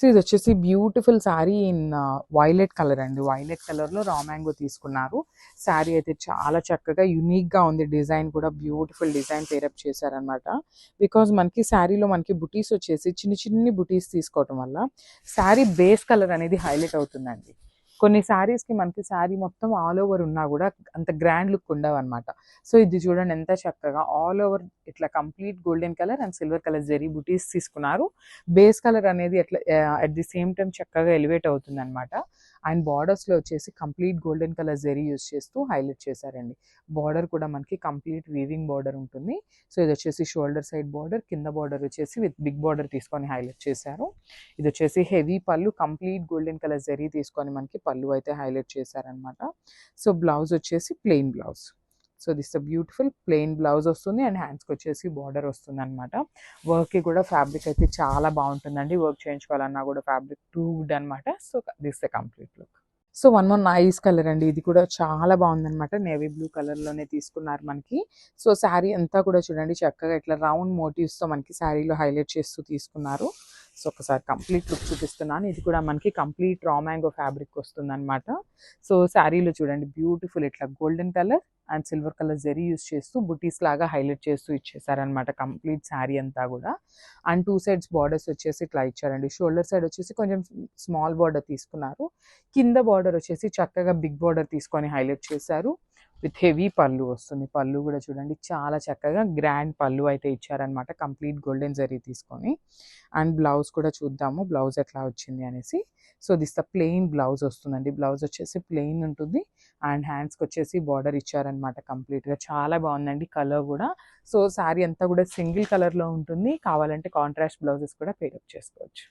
So ఇది వచ్చేసి beautiful sari in violet colour అండి. వైలెట్ కలర్లో రా మ్యాంగో తీసుకున్నారు. శారీ అయితే చాలా చక్కగా యూనిక్గా ఉంది. డిజైన్ కూడా బ్యూటిఫుల్ డిజైన్ పేరప్ చేశారనమాట. బికాజ్ మనకి శారీలో మనకి బుటీస్ వచ్చేసి చిన్ని చిన్ని బుటీస్ తీసుకోవటం వల్ల శారీ బేస్ కలర్ అనేది హైలైట్ అవుతుందండి. కొన్ని శారీస్కి మనకి శారీ మొత్తం ఆల్ ఓవర్ ఉన్నా కూడా అంత గ్రాండ్ లుక్ ఉండవు అనమాట. సో ఇది చూడండి ఎంత చక్కగా ఆల్ ఓవర్ ఇట్లా complete golden colour and silver colour zari బుటీస్ తీసుకున్నారు. బేస్ కలర్ అనేది ఎట్లా అట్ ది సేమ్ టైం చక్కగా ఎలివేట్ అవుతుంది అనమాట. అండ్ బార్డర్స్లో వచ్చేసి complete golden colour zari use చేస్తూ హైలైట్ చేశారండి. బార్డర్ కూడా మనకి కంప్లీట్ వీవింగ్ బార్డర్ ఉంటుంది. సో ఇది వచ్చేసి షోల్డర్ సైడ్ బార్డర్, కింద బార్డర్ వచ్చేసి విత్ బిగ్ బార్డర్ తీసుకొని హైలైట్ చేశారు. ఇది వచ్చేసి హెవీ పళ్ళు, కంప్లీట్ గోల్డెన్ కలర్ జరీ తీసుకొని మనకి పళ్ళు అయితే హైలైట్ చేశారనమాట. సో బ్లౌజ్ వచ్చేసి plain blouse. So this beautiful plain blouse వస్తుంది అండ్ హ్యాండ్స్కి వచ్చేసి బార్డర్ వస్తుంది అనమాట. వర్క్కి కూడా ఫ్యాబ్రిక్ అయితే చాలా బాగుంటుందండి. వర్క్ చేయించుకోవాలన్నా కూడా ఫ్యాబ్రిక్ టూ గుడ్ అనమాట. So this the complete look. So one more nice colour అండి. ఇది కూడా చాలా బాగుందనమాట. నేవీ బ్లూ కలర్లోనే తీసుకున్నారు మనకి. సో శారీ అంతా కూడా చూడండి చక్కగా ఇట్లా రౌండ్ మోటివ్స్తో మనకి శారీలో హైలైట్ చేస్తూ తీసుకున్నారు. సో ఒకసారి కంప్లీట్ లుక్ చూపిస్తున్నాను. ఇది కూడా మనకి కంప్లీట్ రా మ్యాంగో ఫ్యాబ్రిక్ వస్తుంది అనమాట. సో శారీలో చూడండి బ్యూటిఫుల్ ఇట్లా golden colour and silver colour zari use చేస్తూ బుటీస్ లాగా హైలైట్ చేస్తూ ఇచ్చేసారనమాట కంప్లీట్ శారీ అంతా కూడా. అండ్ టూ సైడ్స్ బార్డర్స్ వచ్చేసి ఇట్లా ఇచ్చారండి. షోల్డర్ సైడ్ వచ్చేసి కొంచెం స్మాల్ బార్డర్ తీసుకున్నారు. కింద బార్డర్ వచ్చేసి చక్కగా బిగ్ బార్డర్ తీసుకొని హైలైట్ చేశారు. విత్ హెవీ పళ్ళు వస్తుంది. పళ్ళు కూడా చూడండి చాలా చక్కగా గ్రాండ్ పళ్ళు అయితే ఇచ్చారనమాట కంప్లీట్ గోల్డెన్ జరీ తీసుకొని. అండ్ బ్లౌజ్ కూడా చూద్దాము బ్లౌజ్ ఎట్లా వచ్చింది అనేసి. So this the plain blouse వస్తుందండి. బ్లౌజ్ వచ్చేసి ప్లెయిన్ ఉంటుంది అండ్ హ్యాండ్స్కి వచ్చేసి బార్డర్ ఇచ్చారనమాట కంప్లీట్గా. చాలా బాగుందండి కలర్ కూడా. సో శారీ అంతా కూడా సింగిల్ కలర్లో ఉంటుంది. కావాలంటే కాంట్రాస్ట్ బ్లౌజెస్ కూడా పేరప్ చేసుకోవచ్చు.